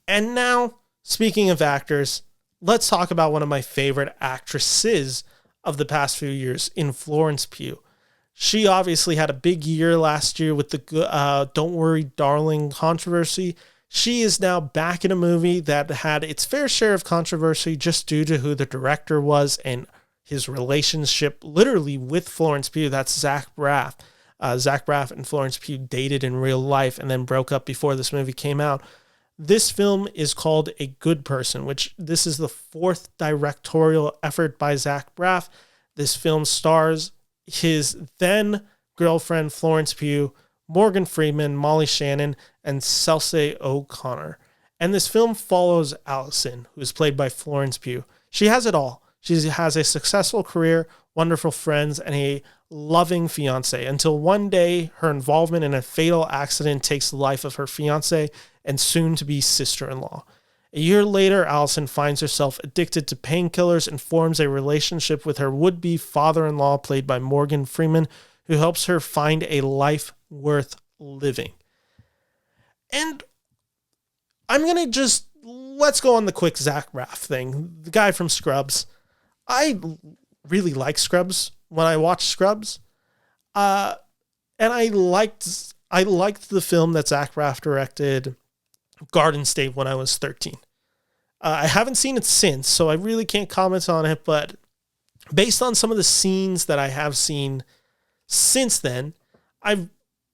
And now, speaking of actors, let's talk about one of my favorite actresses of the past few years in Florence Pugh. She obviously had a big year last year with the Don't Worry Darling controversy. She is now back in a movie that had its fair share of controversy just due to who the director was and his relationship literally with Florence Pugh. That's Zach Braff. Zach Braff and Florence Pugh dated in real life and then broke up before this movie came out. This film is called A Good Person, which this is the fourth directorial effort by Zach Braff. This film stars his then girlfriend Florence Pugh, Morgan Freeman, Molly Shannon, and Saoirse O'Connor. And this film follows Allison, who is played by Florence Pugh. She has it all. She has a successful career, wonderful friends, and a loving fiance until one day her involvement in a fatal accident takes the life of her fiance and soon-to-be sister-in-law. A year later, Allison finds herself addicted to painkillers and forms a relationship with her would-be father-in-law, played by Morgan Freeman, who helps her find a life worth living. And I'm going to let's go on the quick Zach Braff thing. The guy from Scrubs. I really like Scrubs when I watched Scrubs. And I liked the film that Zach Braff directed, Garden State, when I was 13. I haven't seen it since, so I really can't comment on it, but based on some of the scenes that I have seen since then, I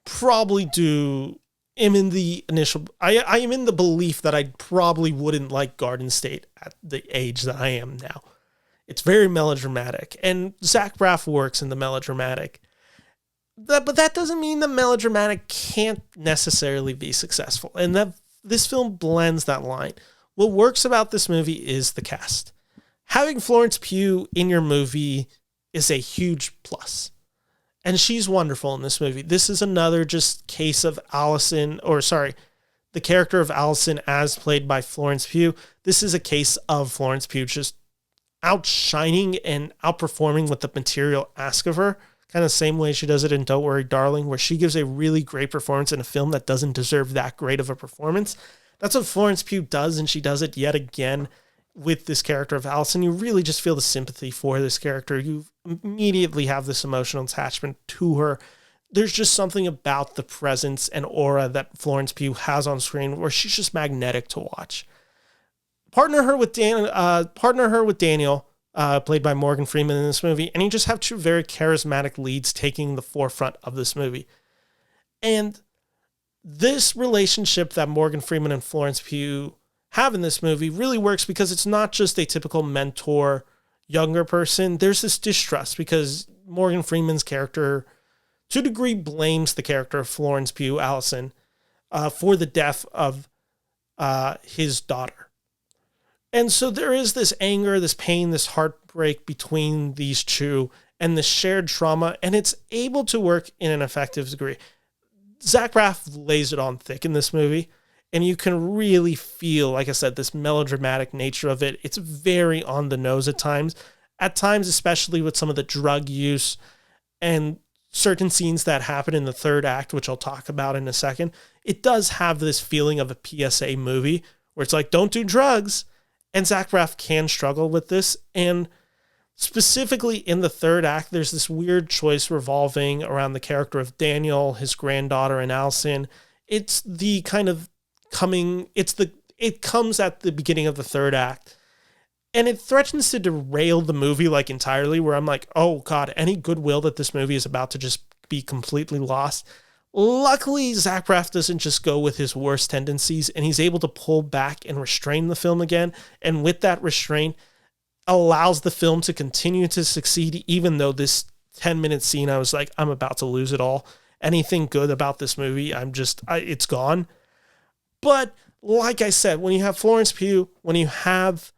probably am in the initial, I am in the belief that I probably wouldn't like Garden State at the age that I am now. It's very melodramatic, and Zach Braff works in the melodramatic. But that doesn't mean the melodramatic can't necessarily be successful, and that this film blends that line. What works about this movie is the cast. Having Florence Pugh in your movie is a huge plus. And she's wonderful in this movie. This is another just case of the character of Allison as played by Florence Pugh. This is a case of Florence Pugh just outshining and outperforming what the material asks of her. Kind of the same way she does it in Don't Worry Darling, where she gives a really great performance in a film that doesn't deserve that great of a performance. That's what Florence Pugh does, and she does it yet again with this character of Allison. You really just feel the sympathy for this character. You immediately have this emotional attachment to her. There's just something about the presence and aura that Florence Pugh has on screen where she's just magnetic to watch. Partner her with Daniel, played by Morgan Freeman in this movie, and you just have two very charismatic leads taking the forefront of this movie. And this relationship that Morgan Freeman and Florence Pugh have in this movie really works because it's not just a typical mentor younger person. There's this distrust because Morgan Freeman's character, to a degree, blames the character of Florence Pugh, Allison, for the death of his daughter. And so there is this anger, this pain, this heartbreak between these two and the shared trauma, and it's able to work in an effective degree. Zach Braff lays it on thick in this movie, and you can really feel, like I said, this melodramatic nature of it. It's very on the nose at times, especially with some of the drug use and certain scenes that happen in the third act, which I'll talk about in a second. It does have this feeling of a PSA movie where it's like, don't do drugs. And Zach Braff can struggle with this. And specifically in the third act, there's this weird choice revolving around the character of Daniel, his granddaughter, and Allison. It comes at the beginning of the third act. And it threatens to derail the movie entirely, where I'm like, oh God, any goodwill that this movie is about to just be completely lost. Luckily, Zach Braff doesn't just go with his worst tendencies, and he's able to pull back and restrain the film again. And with that restraint, allows the film to continue to succeed, even though this 10-minute scene, I was like, I'm about to lose it all. Anything good about this movie, it's gone. But like I said, when you have Florence Pugh, when you have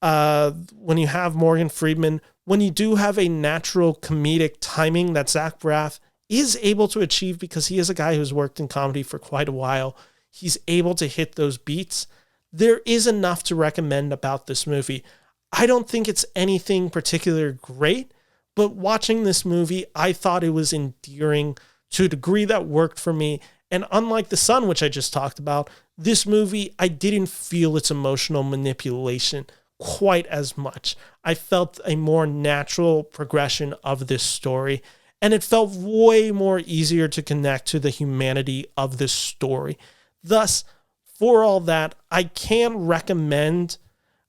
Morgan Freeman, when you do have a natural comedic timing that Zach Braff is able to achieve because he is a guy who's worked in comedy for quite a while, he's able to hit those beats. There is enough to recommend about this movie. I don't think it's anything particularly great, but watching this movie, I thought it was endearing to a degree that worked for me, And unlike The Son, which I just talked about, this movie, I didn't feel its emotional manipulation quite as much. I felt a more natural progression of this story, and it felt way more easier to connect to the humanity of this story. Thus, for all that, I can recommend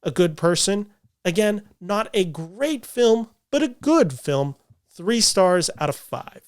A Good Person. Again, not a great film, but a good film. 3 stars out of 5.